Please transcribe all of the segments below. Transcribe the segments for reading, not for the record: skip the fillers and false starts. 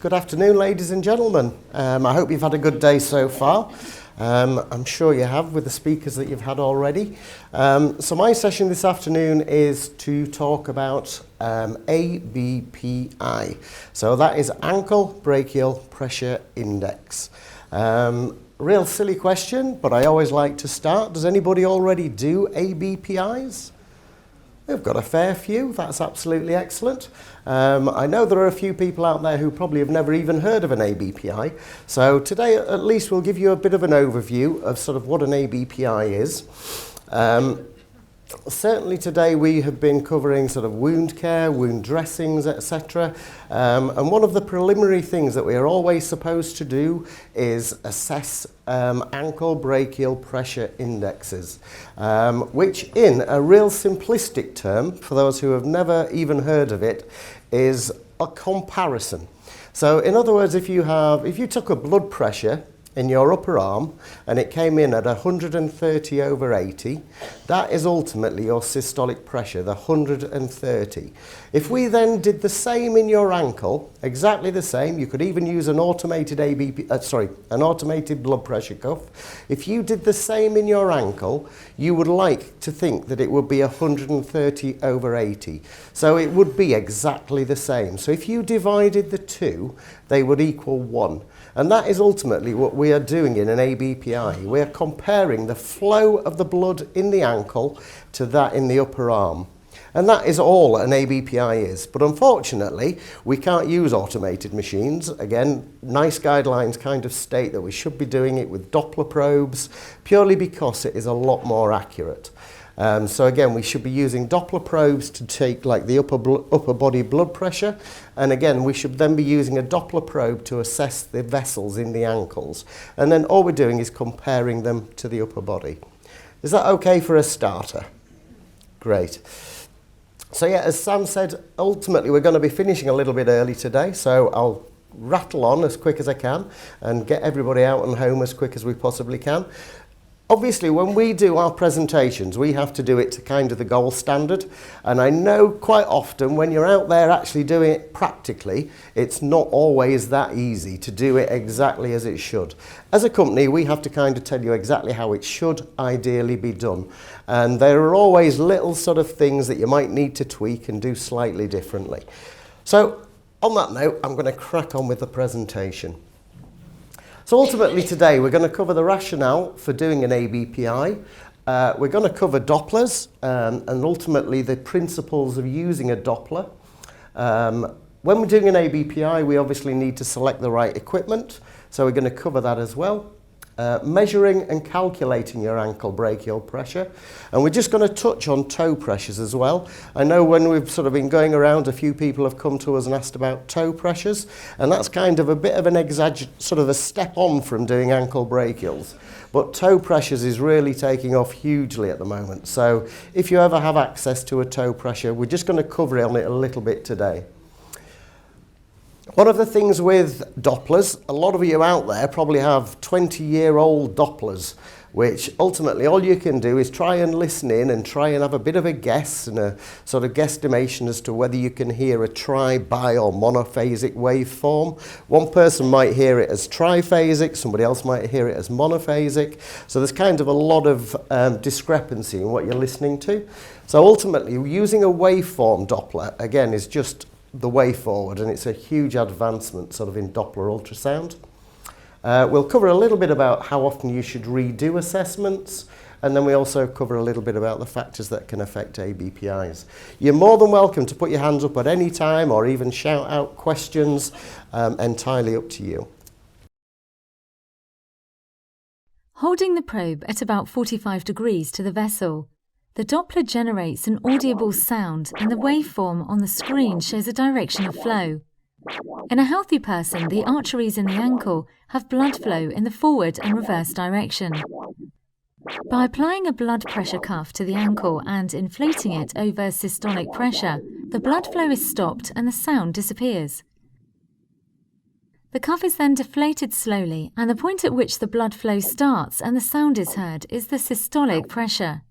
Good afternoon, ladies and gentlemen. I hope you've had a good day so far. I'm sure you have with the speakers that you've had already. So my session this afternoon is to talk about ABPI. So that is ankle brachial pressure index. Real silly question, but I always like to start. Does anybody already do ABPIs? We've got a fair few. That's absolutely excellent. I know there are a few people out there who probably have never even heard of an ABPI. So today, at least, we'll give you a bit of an overview of sort of what an ABPI is. Certainly today we have been covering sort of wound care, wound dressings, etc. And one of the preliminary things that we are always supposed to do is assess ankle brachial pressure indexes, which in a real simplistic term, for those who have never even heard of it, is a comparison. So in other words, if you took a blood pressure in your upper arm and it came in at 130/80, that is ultimately your systolic pressure, the 130. If we then did the same in your ankle, exactly the same, you could even use an automated an automated blood pressure cuff. If you did the same in your ankle, you would like to think that it would be 130/80. So it would be exactly the same. So if you divided the two, they would equal 1. And that is ultimately what we are doing in an ABPI. We are comparing the flow of the blood in the ankle to that in the upper arm. And that is all an ABPI is. But unfortunately, we can't use automated machines. Again, NICE guidelines kind of state that we should be doing it with Doppler probes, purely because it is a lot more accurate. So again, we should be using Doppler probes to take like the upper body blood pressure. And again, we should then be using a Doppler probe to assess the vessels in the ankles. And then all we're doing is comparing them to the upper body. Is that okay for a starter? Great. So yeah, as Sam said, ultimately we're going to be finishing a little bit early today. So I'll rattle on as quick as I can and get everybody out and home as quick as we possibly can. Obviously, when we do our presentations, we have to do it to kind of the gold standard. And I know quite often when you're out there actually doing it practically, it's not always that easy to do it exactly as it should. As a company, we have to kind of tell you exactly how it should ideally be done. And there are always little sort of things that you might need to tweak and do slightly differently. So on that note, I'm going to crack on with the presentation. So ultimately today we're going to cover the rationale for doing an ABPI. We're going to cover Dopplers and ultimately the principles of using a Doppler. When we're doing an ABPI, we obviously need to select the right equipment. So we're going to cover that as well. Measuring and calculating your ankle brachial pressure. And we're just going to touch on toe pressures as well. I know when we've sort of been going around, a few people have come to us and asked about toe pressures, and that's kind of a bit of an sort of a step on from doing ankle brachials. But toe pressures is really taking off hugely at the moment. So if you ever have access to a toe pressure, we're just going to cover on it a little bit today. One of the things with Dopplers, a lot of you out there probably have 20-year-old Dopplers, which ultimately all you can do is try and listen in and try and have a bit of a guess and a sort of guesstimation as to whether you can hear a tri-, bi- or monophasic waveform. One person might hear it as triphasic, somebody else might hear it as monophasic. So there's kind of a lot of discrepancy in what you're listening to. So ultimately, using a waveform Doppler, again, is just the way forward, and it's a huge advancement sort of in Doppler ultrasound. We'll cover a little bit about how often you should redo assessments, and then we also cover a little bit about the factors that can affect ABPIs. You're more than welcome to put your hands up at any time or even shout out questions, entirely up to you. Holding the probe at about 45 degrees to the vessel, the Doppler generates an audible sound and the waveform on the screen shows a direction of flow. In a healthy person, the arteries in the ankle have blood flow in the forward and reverse direction. By applying a blood pressure cuff to the ankle and inflating it over systolic pressure, the blood flow is stopped and the sound disappears. The cuff is then deflated slowly, and the point at which the blood flow starts and the sound is heard is the systolic pressure.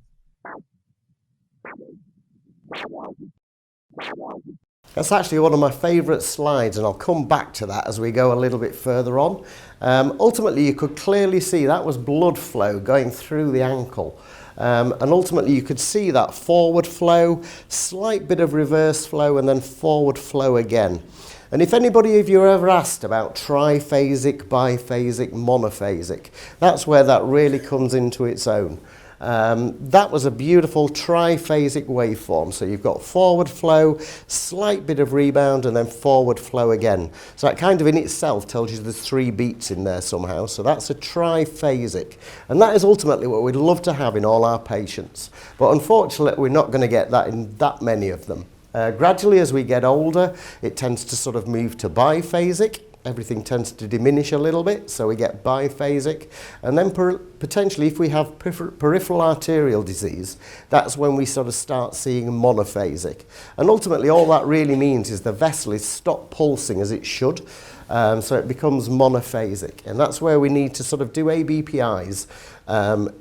That's actually one of my favourite slides, and I'll come back to that as we go a little bit further on. Ultimately, you could clearly see that was blood flow going through the ankle. And ultimately, you could see that forward flow, slight bit of reverse flow, and then forward flow again. And if anybody of you are ever asked about triphasic, biphasic, monophasic, that's where that really comes into its own. That was a beautiful triphasic waveform. So you've got forward flow, slight bit of rebound, and then forward flow again. So that kind of in itself tells you there's 3 beats in there somehow. So that's a triphasic. And that is ultimately what we'd love to have in all our patients. But unfortunately, we're not going to get that in that many of them. Gradually, as we get older, it tends to sort of move to biphasic. Everything tends to diminish a little bit, so we get biphasic. And then potentially, if we have peripheral arterial disease, that's when we sort of start seeing monophasic. And ultimately, all that really means is the vessel is stopped pulsing as it should, so it becomes monophasic. And that's where we need to sort of do ABPIs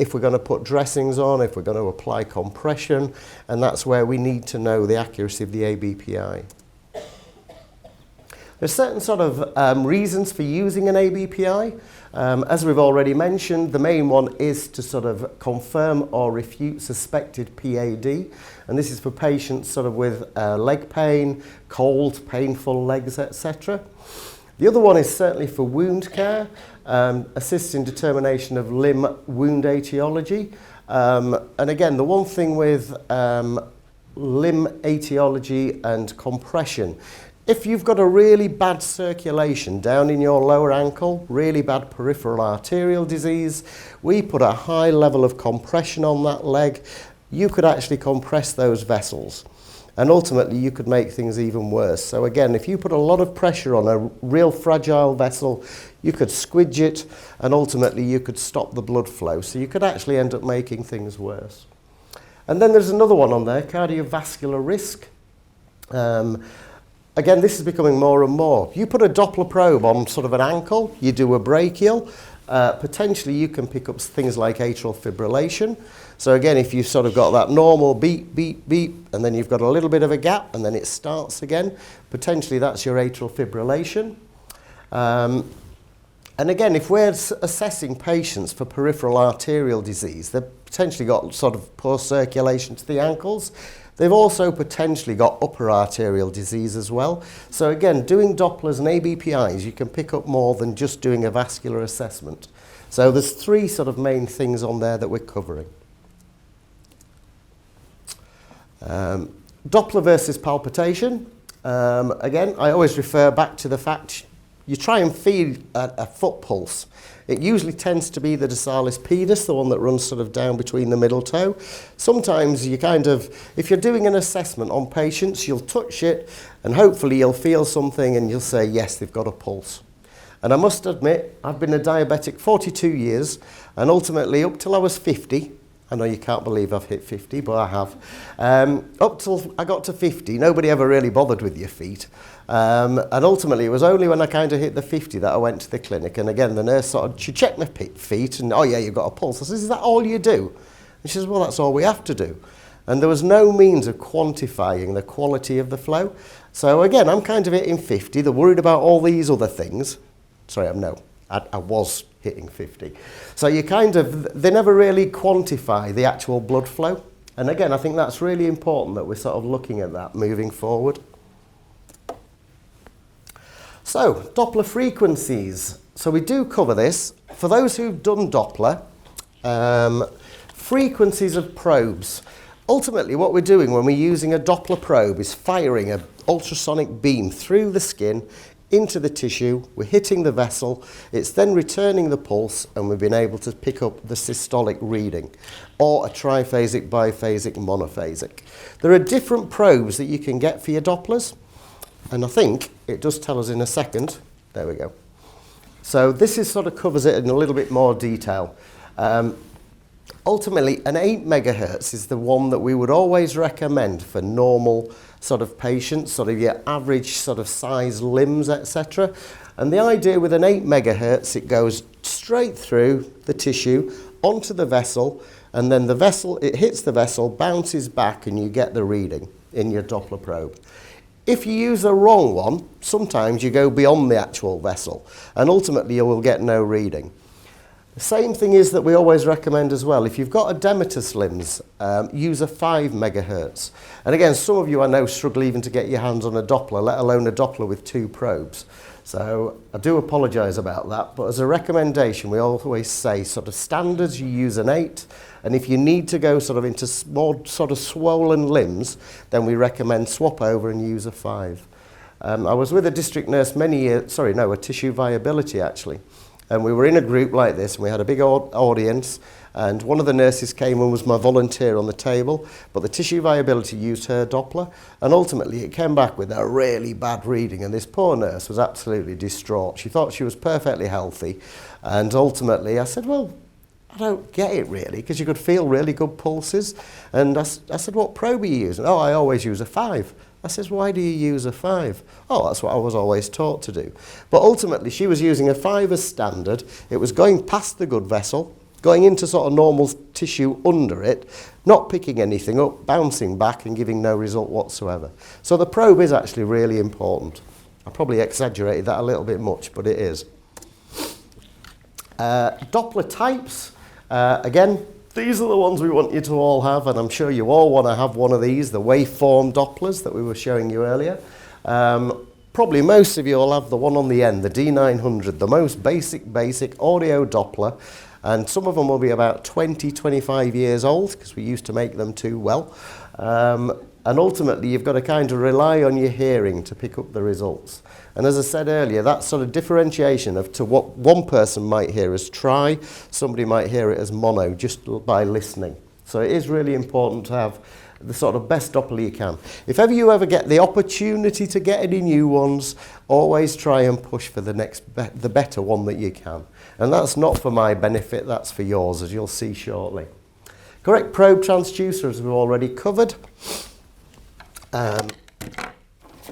if we're going to put dressings on, if we're going to apply compression, and that's where we need to know the accuracy of the ABPI. There's certain sort of reasons for using an ABPI. As we've already mentioned, the main one is to sort of confirm or refute suspected PAD. And this is for patients sort of with leg pain, cold, painful legs, etc. The other one is certainly for wound care, assists in determination of limb wound etiology. And again, the one thing with limb etiology and compression, if you've got a really bad circulation down in your lower ankle, really bad peripheral arterial disease, we put a high level of compression on that leg, you could actually compress those vessels. And ultimately, you could make things even worse. So again, if you put a lot of pressure on a real fragile vessel, you could squidge it, and ultimately you could stop the blood flow. So you could actually end up making things worse. And then there's another one on there, cardiovascular risk. Again, this is becoming more and more. You put a Doppler probe on sort of an ankle, you do a brachial, potentially you can pick up things like atrial fibrillation. So again, if you've sort of got that normal beat, beat, beat, and then you've got a little bit of a gap, and then it starts again, potentially that's your atrial fibrillation. And again, if we're assessing patients for peripheral arterial disease, they've potentially got sort of poor circulation to the ankles. They've also potentially got upper arterial disease as well. So again, doing Dopplers and ABPIs, you can pick up more than just doing a vascular assessment. So there's 3 sort of main things on there that we're covering. Doppler versus palpitation. Again, I always refer back to the fact you try and feel a foot pulse. It usually tends to be the dorsalis pedis, the one that runs sort of down between the middle toe. Sometimes you kind of, if you're doing an assessment on patients, you'll touch it and hopefully you'll feel something and you'll say, yes, they've got a pulse. And I must admit, I've been a diabetic 42 years, and ultimately up till I was 50, I know you can't believe I've hit 50, but I have. Up till I got to 50, nobody ever really bothered with your feet. And ultimately, it was only when I kind of hit the 50 that I went to the clinic. And again, the nurse sort of, she checked my feet and, oh yeah, you've got a pulse. I said, is that all you do? And she says, well, that's all we have to do. And there was no means of quantifying the quality of the flow. So again, I'm kind of hitting 50. They're worried about all these other things. Sorry, I was hitting 50. So you kind of, they never really quantify the actual blood flow. And again, I think that's really important that we're sort of looking at that moving forward. So, Doppler frequencies. So we do cover this. For those who've done Doppler, frequencies of probes. Ultimately, what we're doing when we're using a Doppler probe is firing an ultrasonic beam through the skin into the tissue, we're hitting the vessel, it's then returning the pulse, and we've been able to pick up the systolic reading, or a triphasic, biphasic, monophasic. There are different probes that you can get for your Dopplers, and I think it does tell us in a second. There we go. So this is sort of covers it in a little bit more detail. Ultimately, an 8 megahertz is the one that we would always recommend for normal sort of patients, sort of your average sort of size limbs, etc. And the idea with an 8 megahertz, it goes straight through the tissue onto the vessel, and then the vessel, it hits the vessel, bounces back, and you get the reading in your Doppler probe. If you use the wrong one, sometimes you go beyond the actual vessel, and ultimately you will get no reading. The same thing is that we always recommend as well, if you've got edematous limbs, use a 5 megahertz. And again, some of you I know struggle even to get your hands on a Doppler, let alone a Doppler with 2 probes. So I do apologise about that, but as a recommendation, we always say sort of standards, you use an 8, and if you need to go sort of into more sort of swollen limbs, then we recommend swap over and use a 5. I was with a district nurse a tissue viability actually. And we were in a group like this, and we had a big audience, and one of the nurses came and was my volunteer on the table, but the tissue viability used her Doppler, and ultimately it came back with a really bad reading, and this poor nurse was absolutely distraught. She thought she was perfectly healthy, and ultimately I said, well, I don't get it really, because you could feel really good pulses, and I said, what probe are you using? Oh, I always use a 5. I says, why do you use a 5? Oh, that's what I was always taught to do. But ultimately, she was using a 5 as standard. It was going past the good vessel, going into sort of normal tissue under it, not picking anything up, bouncing back and giving no result whatsoever. So the probe is actually really important. I probably exaggerated that a little bit much, but it is. Doppler types, again, these are the ones we want you to all have, and I'm sure you all want to have one of these, the waveform Dopplers that we were showing you earlier. Probably most of you will have the one on the end, the D900, the most basic audio Doppler, and some of them will be about 20, 25 years old, because we used to make them too well. And ultimately, you've got to kind of rely on your hearing to pick up the results. And as I said earlier, that sort of differentiation of to what one person might hear as tri, somebody might hear it as mono, just by listening. So it is really important to have the sort of best Doppler you can. If ever you get the opportunity to get any new ones, always try and push for the the better one that you can. And that's not for my benefit, that's for yours, as you'll see shortly. Correct probe transducer, as we've already covered.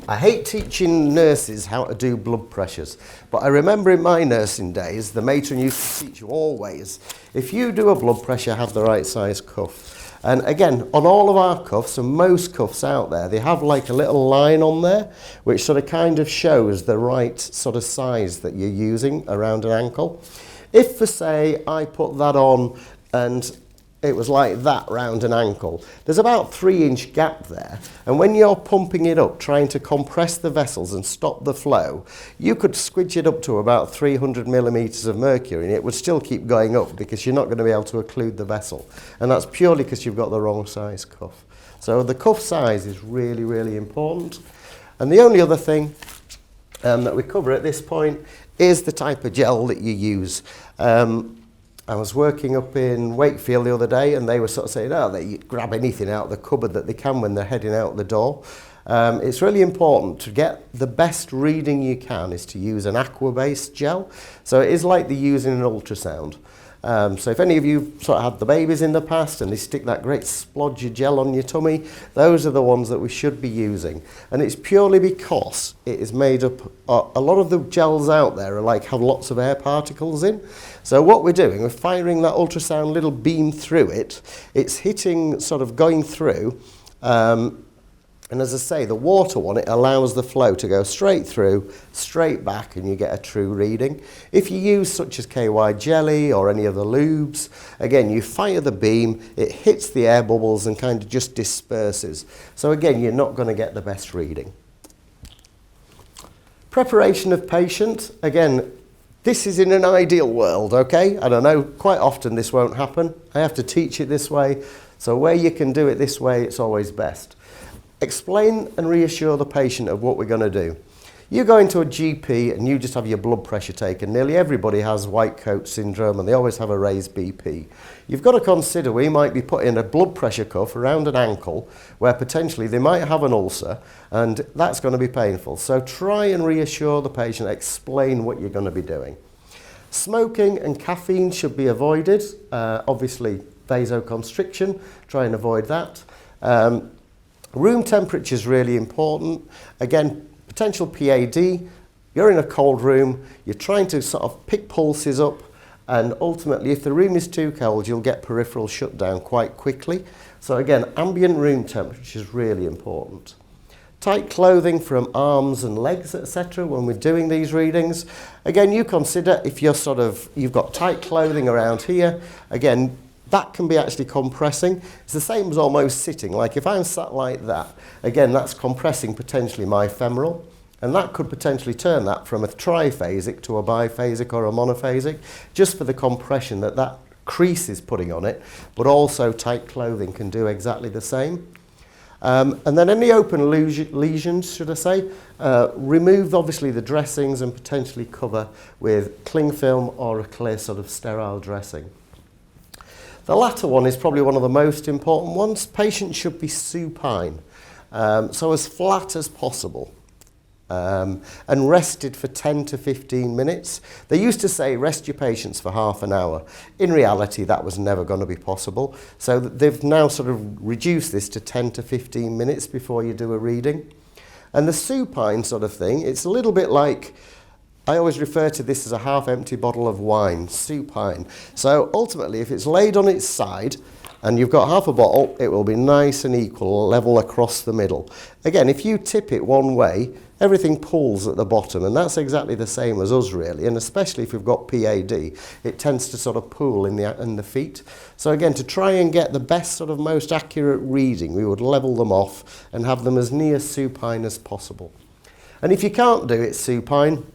I hate teaching nurses how to do blood pressures, but I remember in my nursing days, the matron used to teach you always, if you do a blood pressure, have the right size cuff. And again, on all of our cuffs, and most cuffs out there, they have like a little line on there, which sort of kind of shows the right sort of size that you're using around an ankle. If, for say, I put that on and it was like that round an ankle, there's about 3-inch gap there, and when you're pumping it up, trying to compress the vessels and stop the flow, you could squidge it up to about 300 millimetres of mercury and it would still keep going up because you're not going to be able to occlude the vessel, and that's purely because you've got the wrong size cuff. So the cuff size is really, really important. And the only other thing that we cover at this point is the type of gel that you use. I was working up in Wakefield the other day, and they were sort of saying, oh, they grab anything out of the cupboard that they can when they're heading out the door. It's really important to get the best reading you can is to use an aqua-based gel. So it is like they're using an ultrasound. So if any of you sort of had the babies in the past and they stick that great splodge of gel on your tummy, those are the ones that we should be using. And it's purely because it is made up, a lot of the gels out there are have lots of air particles in. So what we're doing, we're firing that ultrasound little beam through it. It's hitting, sort of going through, and as I say, the water one, it allows the flow to go straight through, straight back, and you get a true reading. If you use such as KY jelly or any other lubes, again, you fire the beam, it hits the air bubbles and kind of just disperses. So again, you're not going to get the best reading. Preparation of patient, again, this is in an ideal world, okay? And I know quite often this won't happen. I have to teach it this way. So where you can do it this way, it's always best. Explain and reassure the patient of what we're going to do. You go into a GP and you just have your blood pressure taken. Nearly everybody has white coat syndrome and they always have a raised BP. You've got to consider we might be putting a blood pressure cuff around an ankle where potentially they might have an ulcer, and that's going to be painful. So try and reassure the patient, explain what you're going to be doing. Smoking and caffeine should be avoided. Obviously vasoconstriction, try and avoid that. Room temperature is really important. Again, potential PAD, you're in a cold room, you're trying to sort of pick pulses up, and ultimately if the room is too cold, you'll get peripheral shutdown quite quickly. So again, ambient room temperature is really important. Tight clothing from arms and legs, etc. when we're doing these readings. Again, you consider if you've got tight clothing around here, again, that can be actually compressing. It's the same as almost sitting. Like if I'm sat like that, again, that's compressing potentially my femoral. And that could potentially turn that from a triphasic to a biphasic or a monophasic, just for the compression that crease is putting on it, but also tight clothing can do exactly the same. And then any open lesions, should I say, remove obviously the dressings and potentially cover with cling film or a clear sort of sterile dressing. The latter one is probably one of the most important ones. Patients should be supine, so as flat as possible. And rested for 10 to 15 minutes. They used to say rest your patients for half an hour. In reality, that was never going to be possible. So they've now sort of reduced this to 10 to 15 minutes before you do a reading. And the supine sort of thing, it's a little bit like, I always refer to this as a half-empty bottle of wine, supine. So ultimately, if it's laid on its side, and you've got half a bottle, it will be nice and equal, level across the middle. Again, if you tip it one way, everything pulls at the bottom, and that's exactly the same as us really, and especially if we've got PAD, it tends to sort of pool in the feet. So again, to try and get the best sort of most accurate reading, we would level them off and have them as near supine as possible. And if you can't do it supine,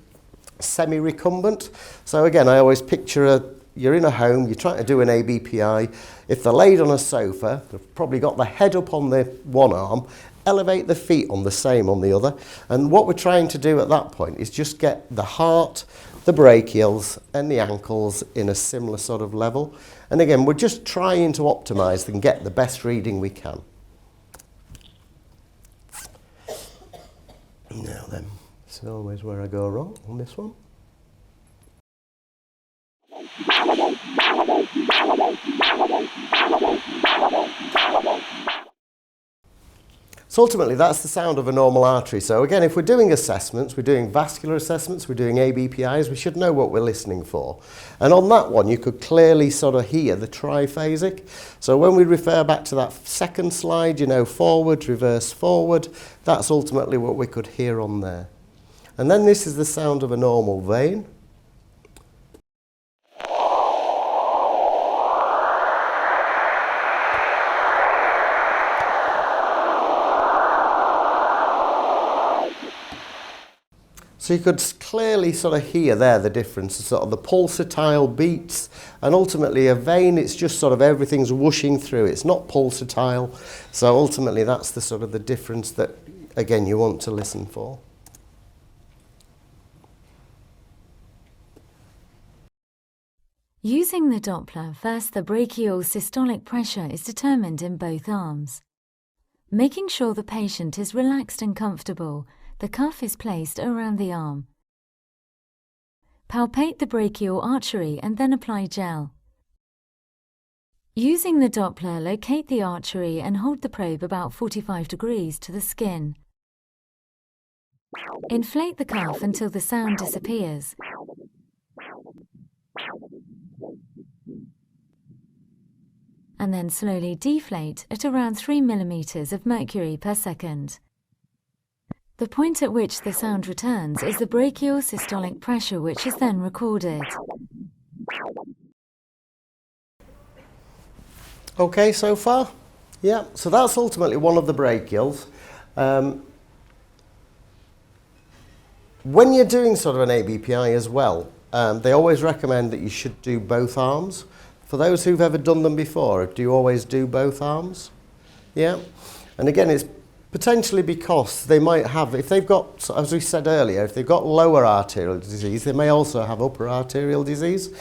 semi-recumbent. So again, I always picture you're in a home, you're trying to do an ABPI. If they're laid on a sofa, they've probably got the head up on the one arm, elevate the feet on the same on the other. And what we're trying to do at that point is just get the heart, the brachials and the ankles in a similar sort of level. And again, we're just trying to optimize and get the best reading we can. Now then, this is always where I go wrong on this one. So ultimately that's the sound of a normal artery. So again, if we're doing assessments, we're doing vascular assessments, we're doing ABPIs, we should know what we're listening for. And on that one, you could clearly sort of hear the triphasic. So when we refer back to that second slide, you know, forward, reverse, forward, that's ultimately what we could hear on there. And then this is the sound of a normal vein. So you could clearly sort of hear there the difference, sort of the pulsatile beats, and ultimately a vein, it's just sort of everything's whooshing through. It's not pulsatile. So ultimately that's the sort of the difference that, again, you want to listen for. Using the Doppler, first the brachial systolic pressure is determined in both arms. Making sure the patient is relaxed and comfortable, the cuff is placed around the arm. Palpate the brachial artery and then apply gel. Using the Doppler, locate the artery and hold the probe about 45 degrees to the skin. Inflate the cuff until the sound disappears. And then slowly deflate at around 3 millimeters of mercury per second. The point at which the sound returns is the brachial systolic pressure, which is then recorded. Okay, so far? Yeah, so that's ultimately one of the brachials. When you're doing sort of an ABPI as well, they always recommend that you should do both arms. For those who've ever done them before, do you always do both arms? Yeah, and again, it's potentially because they might have, if they've got, as we said earlier, if they've got lower arterial disease, they may also have upper arterial disease.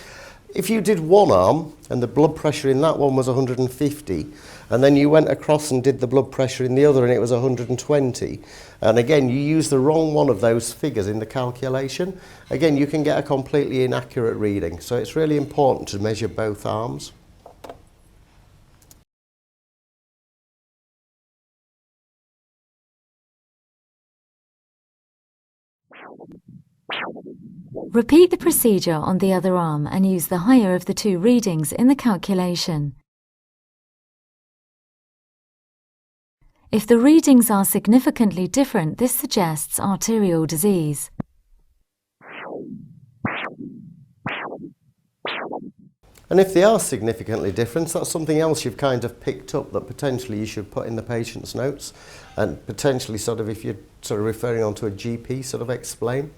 If you did one arm and the blood pressure in that one was 150, and then you went across and did the blood pressure in the other and it was 120, and again, you use the wrong one of those figures in the calculation, again, you can get a completely inaccurate reading. So it's really important to measure both arms. Repeat the procedure on the other arm and use the higher of the two readings in the calculation. If the readings are significantly different, this suggests arterial disease. And if they are significantly different, that's something else you've kind of picked up that potentially you should put in the patient's notes, and potentially sort of, if you're sort of referring on to a GP, sort of explain.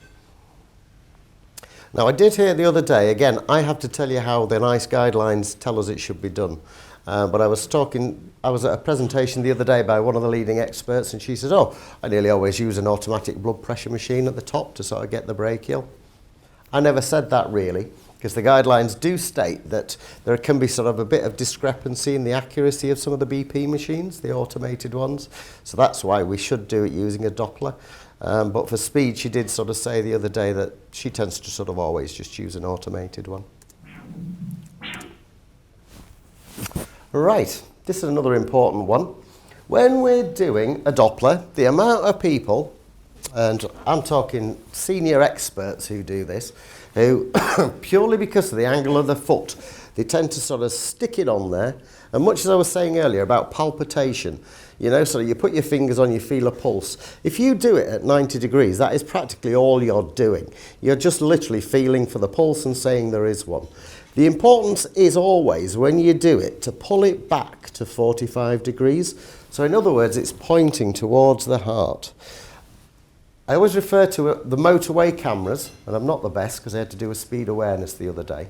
Now, I did hear the other day, again, I have to tell you how the NICE guidelines tell us it should be done. But I was at a presentation the other day by one of the leading experts, and she said, oh, I nearly always use an automatic blood pressure machine at the top to sort of get the brachial. I never said that really, because the guidelines do state that there can be sort of a bit of discrepancy in the accuracy of some of the BP machines, the automated ones. So that's why we should do it using a Doppler. But for speed, she did sort of say the other day that she tends to sort of always just use an automated one. Right, this is another important one. When we're doing a Doppler, the amount of people, and I'm talking senior experts who do this, who purely because of the angle of the foot, they tend to sort of stick it on there. And much as I was saying earlier about palpitation, you know, so you put your fingers on, you feel a pulse. If you do it at 90 degrees, that is practically all you're doing. You're just literally feeling for the pulse and saying there is one. The importance is always, when you do it, to pull it back to 45 degrees. So in other words, it's pointing towards the heart. I always refer to the motorway cameras, and I'm not the best because I had to do a speed awareness the other day.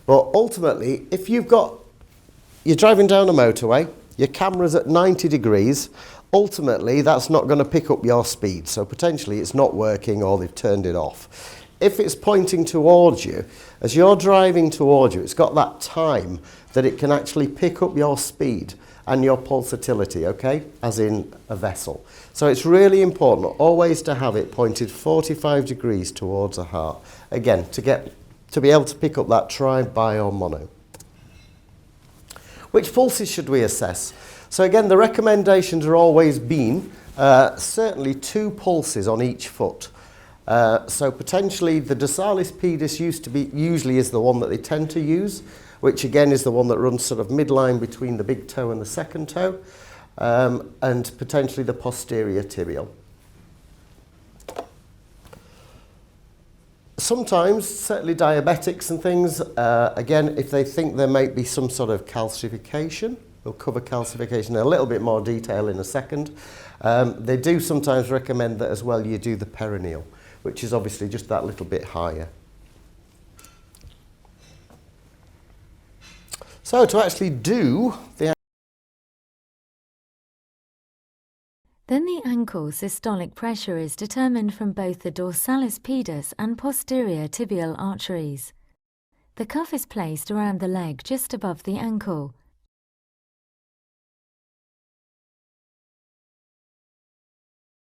But ultimately, if you're driving down a motorway, your camera's at 90 degrees, ultimately that's not going to pick up your speed. So potentially it's not working or they've turned it off. If it's pointing towards you, as you're driving towards you, it's got that time that it can actually pick up your speed and your pulsatility, okay, as in a vessel. So it's really important always to have it pointed 45 degrees towards the heart. Again, to be able to pick up that tri, bi or mono. Which pulses should we assess? So again, the recommendations are always been certainly 2 pulses on each foot. So potentially the dorsalis pedis usually is the one that they tend to use, which again is the one that runs sort of midline between the big toe and the second toe, and potentially the posterior tibial. Sometimes, certainly diabetics and things, again, if they think there might be some sort of calcification, we'll cover calcification in a little bit more detail in a second. They do sometimes recommend that as well you do the perineal, which is obviously just that little bit higher. So to actually do the... Then the ankle systolic pressure is determined from both the dorsalis pedis and posterior tibial arteries. The cuff is placed around the leg just above the ankle.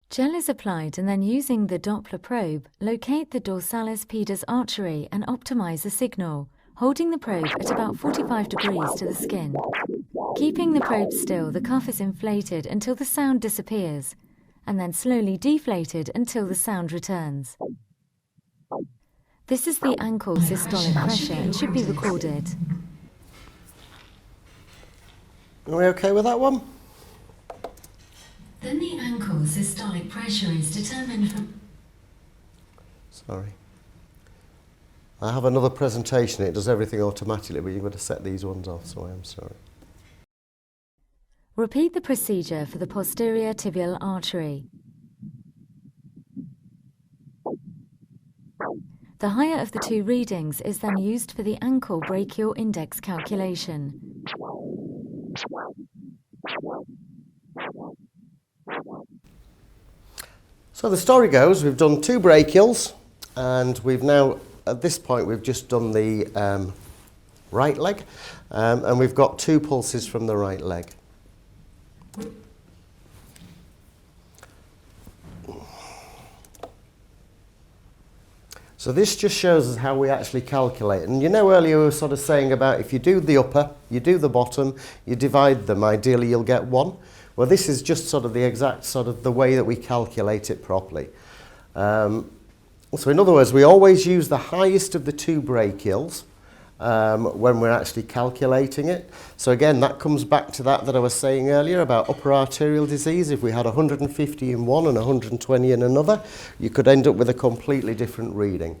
Gel is applied and then using the Doppler probe, locate the dorsalis pedis artery and optimize the signal, holding the probe at about 45 degrees to the skin. Keeping the probe still, the cuff is inflated until the sound disappears, and then slowly deflated until the sound returns. This is the ankle systolic pressure and should be recorded. Are we okay with that one? Then the ankle systolic pressure is determined from... Sorry. I have another presentation, it does everything automatically, but you've got to set these ones off, so I am sorry. Repeat the procedure for the posterior tibial artery. The higher of the 2 readings is then used for the ankle brachial index calculation. So the story goes, we've done 2 brachials, and we've now, at this point, we've just done the right leg, and we've got 2 pulses from the right leg. So this just shows us how we actually calculate. And you know earlier we were sort of saying about if you do the upper, you do the bottom, you divide them, ideally you'll get 1. Well, this is just sort of the exact sort of the way that we calculate it properly. So in other words, we always use the highest of the 2 brachials, when we're actually calculating it. So again, that comes back to that I was saying earlier about upper arterial disease. If we had 150 in one and 120 in another, you could end up with a completely different reading.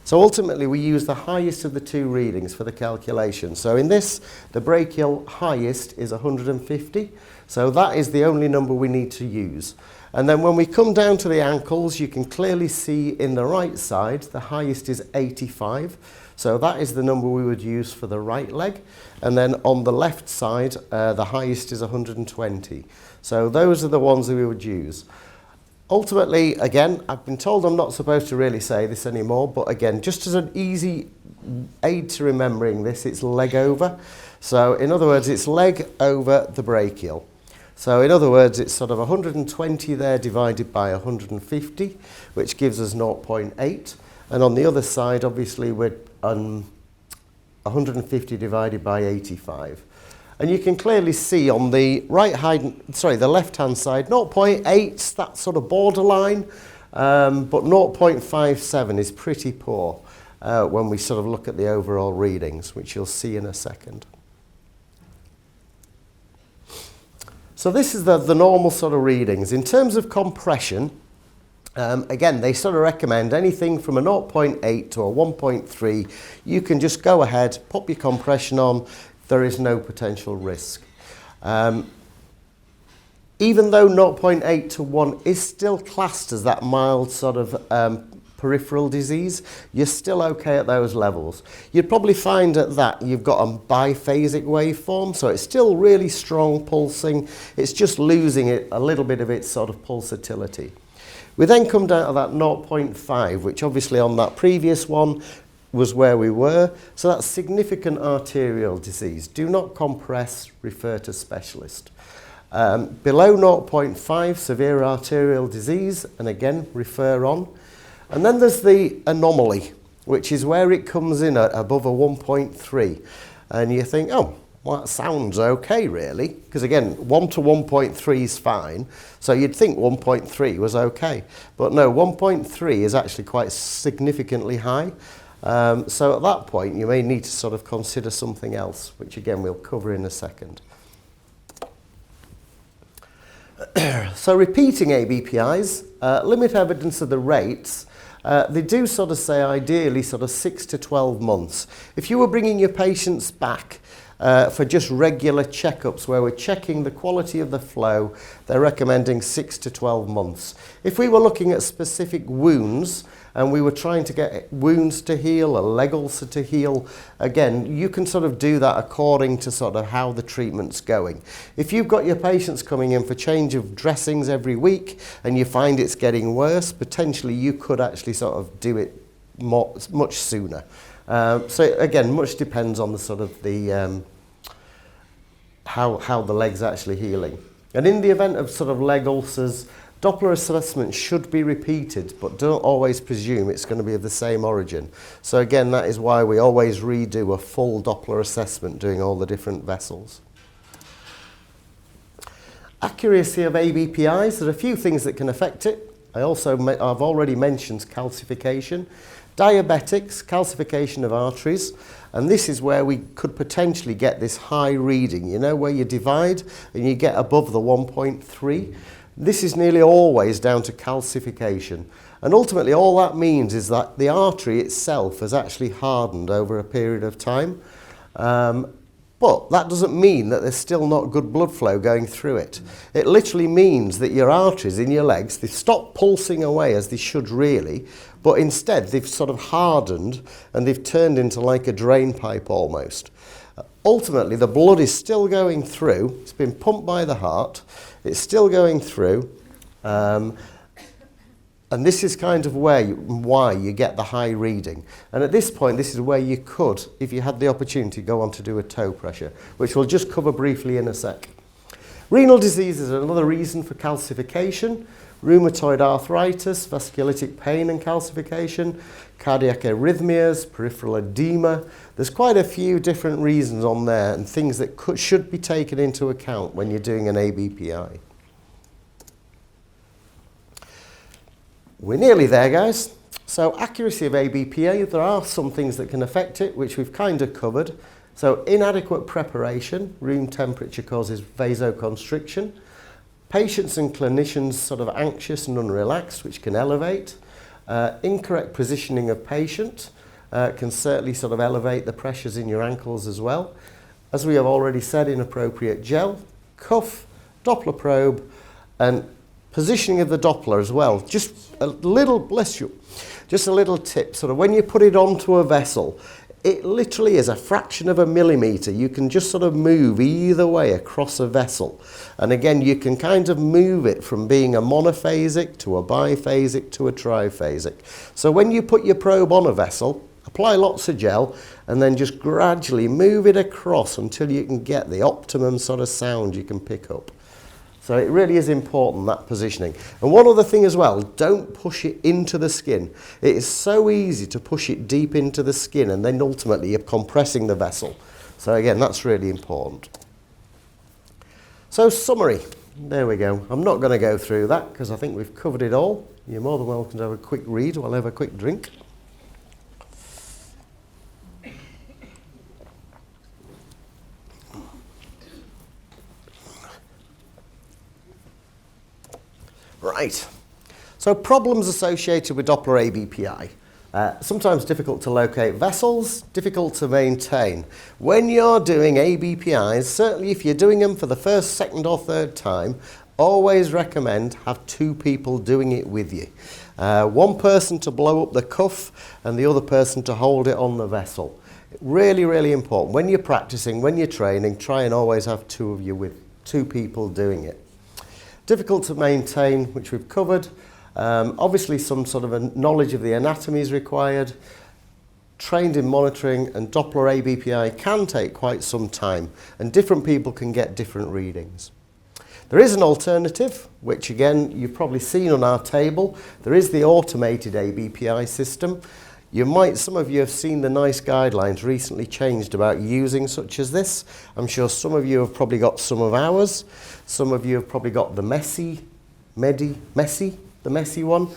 So ultimately, we use the highest of the two readings for the calculation. So in this, the brachial highest is 150. So that is the only number we need to use. And then when we come down to the ankles, you can clearly see in the right side, the highest is 85. So that is the number we would use for the right leg. And then on the left side, the highest is 120. So those are the ones that we would use. Ultimately, again, I've been told I'm not supposed to really say this anymore, but again, just as an easy aid to remembering this, it's leg over. So in other words, it's leg over the brachial. So in other words, it's sort of 120 there divided by 150, which gives us 0.8. And on the other side, obviously, we're 150 divided by 85. And you can clearly see on the the left-hand side, 0.8's that sort of borderline, but 0.57 is pretty poor when we sort of look at the overall readings, which you'll see in a second. So this is the normal sort of readings. In terms of compression, again, they sort of recommend anything from a 0.8 to a 1.3. You can just go ahead, pop your compression on. There is no potential risk. Even though 0.8 to 1 is still classed as that mild sort of peripheral disease, you're still okay at those levels. You'd probably find at that you've got a biphasic waveform, so it's still really strong pulsing. It's just losing it a little bit of its sort of pulsatility. We then come down to that 0.5, which obviously on that previous one was where we were. So that's significant arterial disease. Do not compress, refer to specialist. Below 0.5, severe arterial disease, and again, refer on. And then there's the anomaly, which is where it comes in at above a 1.3. And you think, oh, well, that sounds okay, really. Because again, 1 to 1.3 is fine. So you'd think 1.3 was okay. But no, 1.3 is actually quite significantly high. So at that point, you may need to sort of consider something else, which again, we'll cover in a second. So repeating ABPIs, limit evidence of the rates, they do sort of say ideally sort of 6 to 12 months. If you were bringing your patients back for just regular checkups where we're checking the quality of the flow, they're recommending 6 to 12 months. If we were looking at specific wounds and we were trying to get wounds to heal, a leg ulcer to heal, again, you can sort of do that according to sort of how the treatment's going. If you've got your patients coming in for change of dressings every week and you find it's getting worse, potentially you could actually sort of do it much sooner. So again, much depends on the sort of the how the leg's actually healing. And in the event of sort of leg ulcers, Doppler assessment should be repeated, but don't always presume it's going to be of the same origin. So again, that is why we always redo a full Doppler assessment doing all the different vessels. Accuracy of ABPIs, there are a few things that can affect it. I've already mentioned calcification. Diabetics, calcification of arteries, and this is where we could potentially get this high reading, you know, where you divide and you get above the 1.3. This is nearly always down to calcification. And ultimately all that means is that the artery itself has actually hardened over a period of time. But that doesn't mean that there's still not good blood flow going through it. It literally means that your arteries in your legs, they've stopped pulsing away as they should really, but instead they've sort of hardened and they've turned into like a drain pipe almost. Ultimately, the blood is still going through. It's been pumped by the heart. It's still going through. And this is kind of why you get the high reading. And at this point, this is where you could, if you had the opportunity, go on to do a toe pressure, which we'll just cover briefly in a sec. Renal disease is another reason for calcification. Rheumatoid arthritis, vasculitic pain and calcification, cardiac arrhythmias, peripheral edema. There's quite a few different reasons on there and things that should be taken into account when you're doing an ABPI. We're nearly there, guys. So accuracy of ABPA, there are some things that can affect it, which we've kind of covered. So inadequate preparation, room temperature causes vasoconstriction. Patients and clinicians sort of anxious and unrelaxed, which can elevate. Incorrect positioning of patient can certainly sort of elevate the pressures in your ankles as well. As we have already said, inappropriate gel, cuff, Doppler probe, and positioning of the Doppler as well. Just a little, bless you, just a little tip, sort of when you put it onto a vessel, it literally is a fraction of a millimetre. You can just sort of move either way across a vessel. And again, you can kind of move it from being a monophasic to a biphasic to a triphasic. So when you put your probe on a vessel, apply lots of gel and then just gradually move it across until you can get the optimum sort of sound you can pick up. So it really is important, that positioning. And one other thing as well, don't push it into the skin. It is so easy to push it deep into the skin and then ultimately you're compressing the vessel. So again, that's really important. So summary, there we go. I'm not going to go through that because I think we've covered it all. You're more than welcome to have a quick read while I have a quick drink. Right, so problems associated with Doppler ABPI. Sometimes difficult to locate vessels, difficult to maintain. When you're doing ABPIs, certainly if you're doing them for the first, second or third time, always recommend have two people doing it with you. One person to blow up the cuff and the other person to hold it on the vessel. Really, really important. When you're practicing, when you're training, try and always have two of you with two people doing it. Difficult to maintain, which we've covered. Obviously some sort of a knowledge of the anatomy is required. Trained in monitoring, and Doppler ABPI can take quite some time and different people can get different readings. There is an alternative, which again you've probably seen on our table. There is the automated ABPI system. Some of you have seen the nice guidelines recently changed about using such as this. I'm sure some of you have probably got some of ours. Some of you have probably got the messy one.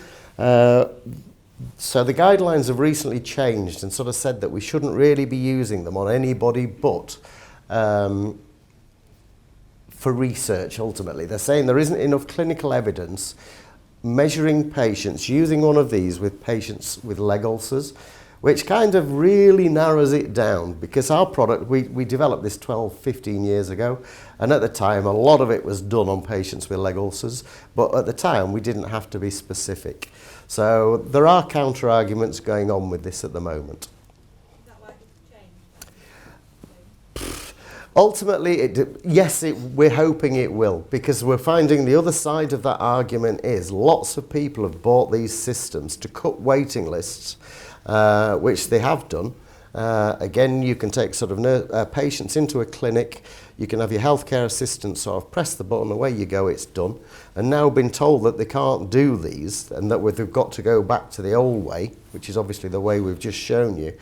So the guidelines have recently changed and sort of said that we shouldn't really be using them on anybody but for research ultimately. They're saying there isn't enough clinical evidence measuring patients using one of these with patients with leg ulcers, which kind of really narrows it down because our product, we developed this 12, 15 years ago, and at the time a lot of it was done on patients with leg ulcers, but at the time we didn't have to be specific. So there are counter arguments going on with this at the moment. Is that likely to change? Ultimately, yes, we're hoping it will, because we're finding the other side of that argument is lots of people have bought these systems to cut waiting lists, which they have done. Again, you can take sort of patients into a clinic, you can have your healthcare assistant sort of press the button, away you go, it's done. And now been told that they can't do these and that they've got to go back to the old way, which is obviously the way we've just shown you.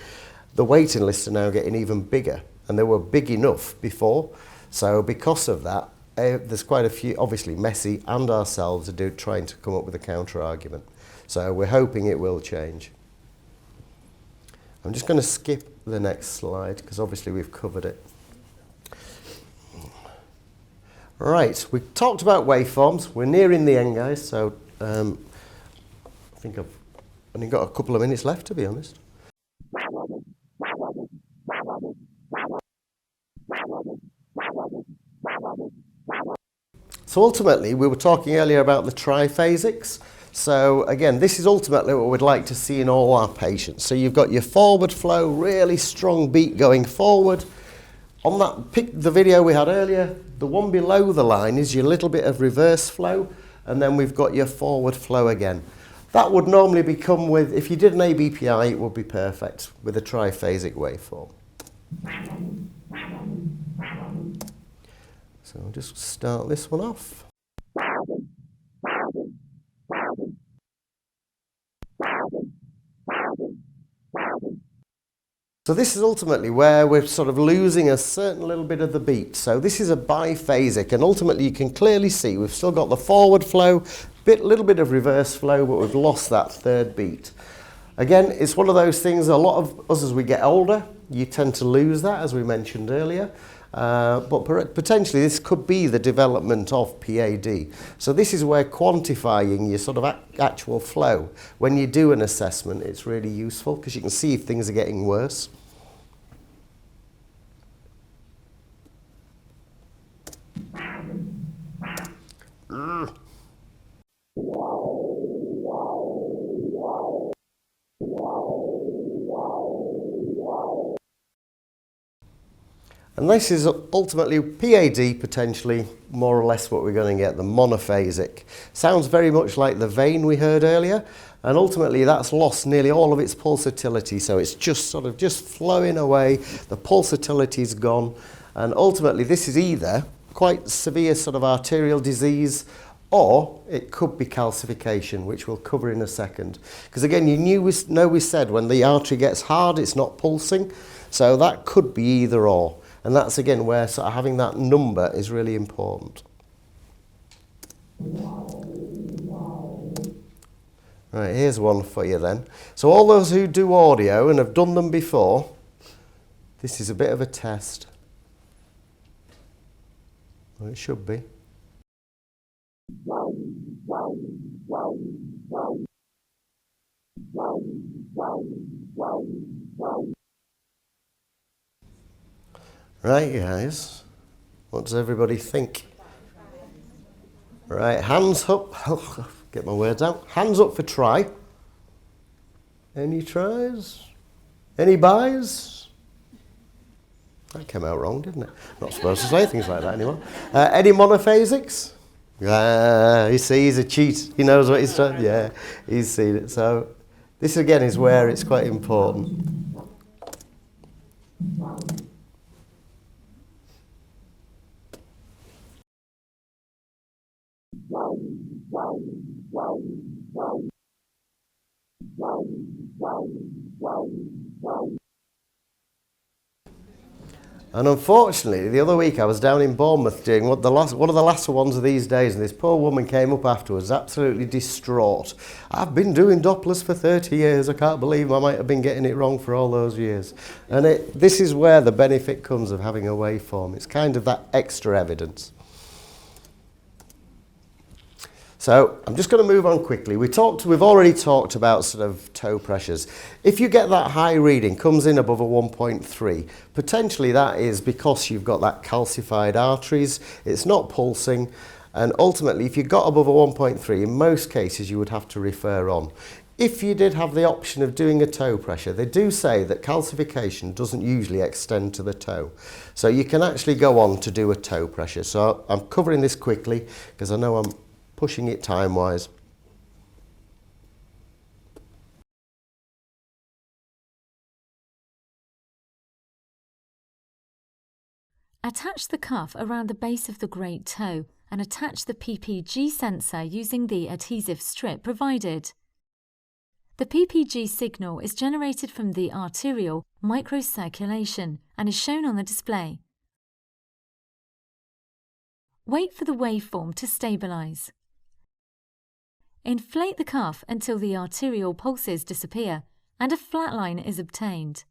The waiting lists are now getting even bigger. And they were big enough before, so because of that, there's quite a few, obviously Messi and ourselves are trying to come up with a counter argument. So we're hoping it will change. I'm just going to skip the next slide because obviously we've covered it. Right, we talked about waveforms. We're nearing the end, guys, so I think I've only got a couple of minutes left, to be honest. So ultimately, we were talking earlier about the triphasics. So again, this is ultimately what we'd like to see in all our patients. So you've got your forward flow, really strong beat going forward. On the video we had earlier, the one below the line is your little bit of reverse flow, and then we've got your forward flow again. That would normally become with, if you did an ABPI, it would be perfect with a triphasic waveform. So I'll just start this one off. So this is ultimately where we're sort of losing a certain little bit of the beat. So this is a biphasic, and ultimately you can clearly see we've still got the forward flow, little bit of reverse flow, but we've lost that third beat. Again, it's one of those things, a lot of us as we get older, you tend to lose that, as we mentioned earlier. But potentially this could be the development of PAD. So this is where quantifying your sort of actual flow, when you do an assessment, it's really useful because you can see if things are getting worse. And this is ultimately PAD, potentially more or less what we're going to get, the monophasic. Sounds very much like the vein we heard earlier, and ultimately that's lost nearly all of its pulsatility, so it's just sort of just flowing away, the pulsatility is gone, and ultimately this is either quite severe sort of arterial disease, or it could be calcification, which we'll cover in a second. Because again, we said when the artery gets hard, it's not pulsing, so that could be either or. And that's again where sort of having that number is really important. Right, here's one for you then. So all those who do audio and have done them before, this is a bit of a test. Well, it should be. Right, guys, what does everybody think? Right, hands up. Get my words out. Hands up for try. Any tries? Any buys? That came out wrong, didn't it? Not supposed to say things like that anymore. Any monophasics? You see, he's a cheat. He knows what he's trying. Yeah, he's seen it. So this again is where it's quite important. And unfortunately, the other week I was down in Bournemouth doing one of the last ones of these days, and this poor woman came up afterwards, absolutely distraught. I've been doing Dopplers for 30 years. I can't believe I might have been getting it wrong for all those years. And this is where the benefit comes of having a waveform. It's kind of that extra evidence. So I'm just going to move on quickly. We've already talked about sort of toe pressures. If you get that high reading, comes in above a 1.3, potentially that is because you've got that calcified arteries, it's not pulsing, and ultimately if you got above a 1.3, in most cases you would have to refer on. If you did have the option of doing a toe pressure, they do say that calcification doesn't usually extend to the toe. So you can actually go on to do a toe pressure. So I'm covering this quickly because I know I'm pushing it time-wise. Attach the cuff around the base of the great toe and attach the PPG sensor using the adhesive strip provided. The PPG signal is generated from the arterial microcirculation and is shown on the display. Wait for the waveform to stabilize. Inflate the cuff until the arterial pulses disappear and a flat line is obtained.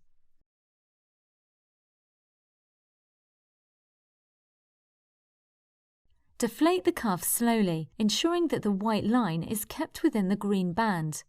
Deflate the cuff slowly, ensuring that the white line is kept within the green band.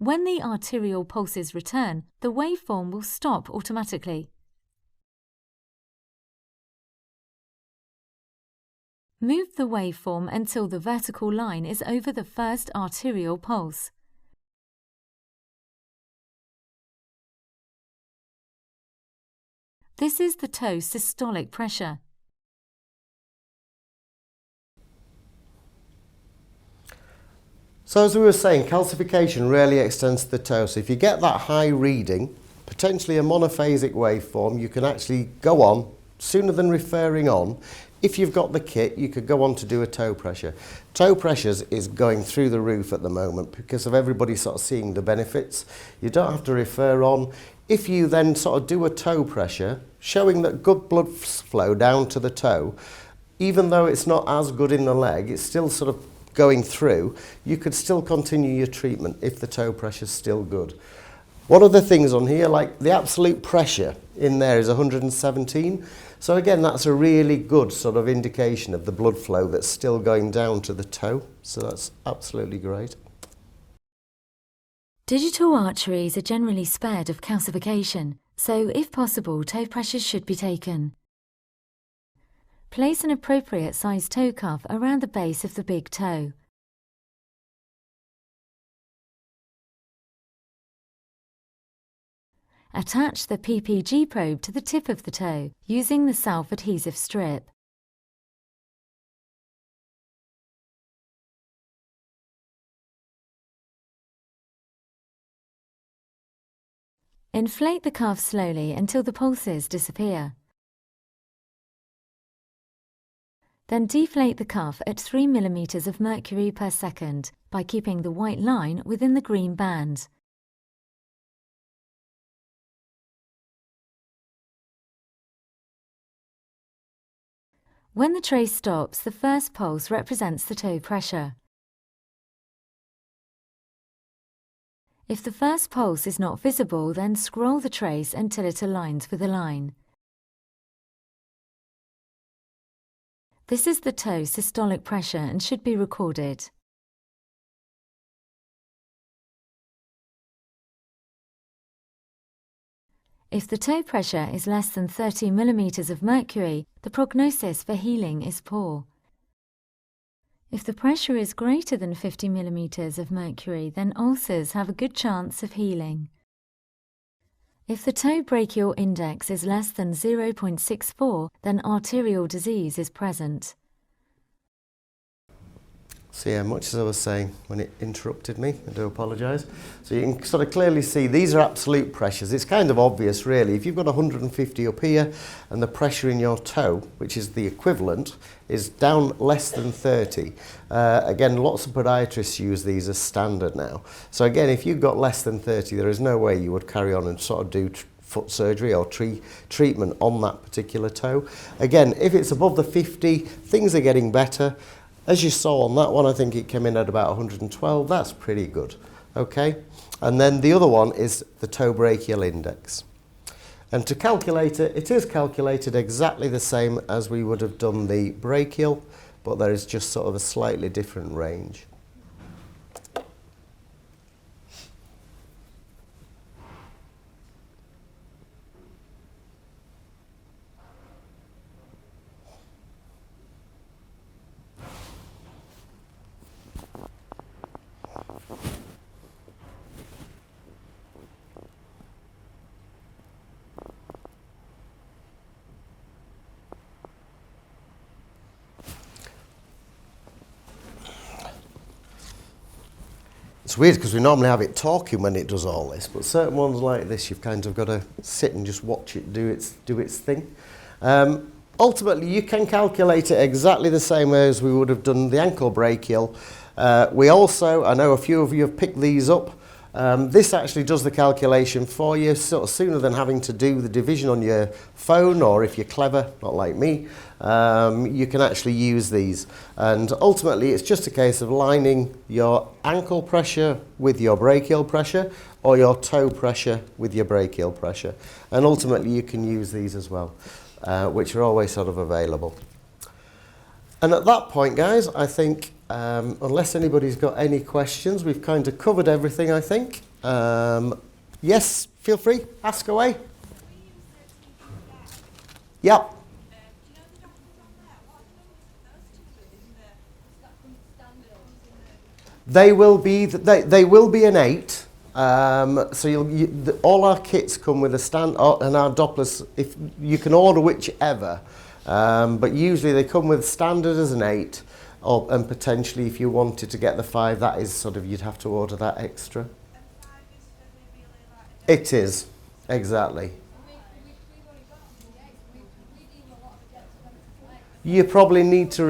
When the arterial pulses return, the waveform will stop automatically. Move the waveform until the vertical line is over the first arterial pulse. This is the toe systolic pressure. So as we were saying, calcification rarely extends to the toe. So if you get that high reading, potentially a monophasic waveform, you can actually go on sooner than referring on. if you've got the kit, you could go on to do a toe pressure. Toe pressures is going through the roof at the moment because of everybody sort of seeing the benefits. You don't have to refer on. If you then sort of do a toe pressure, showing that good blood flow down to the toe, even though it's not as good in the leg, it's still sort of going through, you could still continue your treatment if the toe pressure's still good. One of the things on here, like the absolute pressure in there is 117. So again, that's a really good sort of indication of the blood flow that's still going down to the toe. So that's absolutely great. Digital arteries are generally spared of calcification, so if possible, toe pressures should be taken. Place an appropriate sized toe cuff around the base of the big toe. Attach the PPG probe to the tip of the toe using the self-adhesive strip. Inflate the cuff slowly until the pulses disappear. Then deflate the cuff at 3 mm of mercury per second by keeping the white line within the green band. When the trace stops, the first pulse represents the toe pressure. If the first pulse is not visible, then scroll the trace until it aligns with the line. This is the toe systolic pressure and should be recorded. If the toe pressure is less than 30 mm of mercury, the prognosis for healing is poor. If the pressure is greater than 50 mm of mercury, then ulcers have a good chance of healing. If the toe brachial index is less than 0.64, then arterial disease is present. So yeah, much as I was saying when it interrupted me, I do apologise. So you can sort of clearly see these are absolute pressures. It's kind of obvious really. If you've got 150 up here and the pressure in your toe, which is the equivalent, is down less than 30. Again, lots of podiatrists use these as standard now. So again, if you've got less than 30, there is no way you would carry on and sort of do foot surgery or treatment on that particular toe. Again, if it's above the 50, things are getting better. As you saw on that one, I think it came in at about 112. That's pretty good, okay? And then the other one is the toe brachial index. And to calculate it, it is calculated exactly the same as we would have done the brachial, but there is just sort of a slightly different range. It's weird because we normally have it talking when it does all this, but certain ones like this, you've kind of got to sit and just watch it do its thing. Ultimately, you can calculate it exactly the same way as we would have done the ankle brachial. We also, I know a few of you have picked these up. This actually does the calculation for you sort of sooner than having to do the division on your phone, or if you're clever, not like me, you can actually use these. And ultimately it's just a case of lining your ankle pressure with your brachial pressure or your toe pressure with your brachial pressure. And ultimately you can use these as well, which are always sort of available. And at that point, guys, I think, unless anybody's got any questions, we've kind of covered everything, I think. Yes, feel free, ask away. Yep. They will be an 8. So all our kits come with a stand, and our Dopplers, if you can order whichever, but usually they come with standard as an 8, and potentially if you wanted to get the 5, that is sort of, you'd have to order that extra. It is, exactly. You probably need to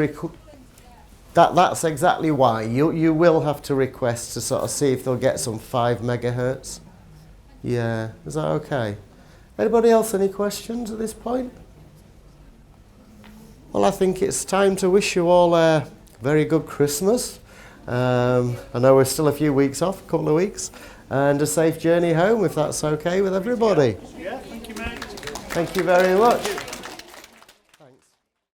that's exactly why. You will have to request to sort of see if they'll get some 5 megahertz. Yeah, is that okay? Anybody else any questions at this point? Well, I think it's time to wish you all a very good Christmas. I know we're still a few weeks off, a couple of weeks, and a safe journey home if that's okay with everybody. Yeah, thank you, mate. Thank you very much.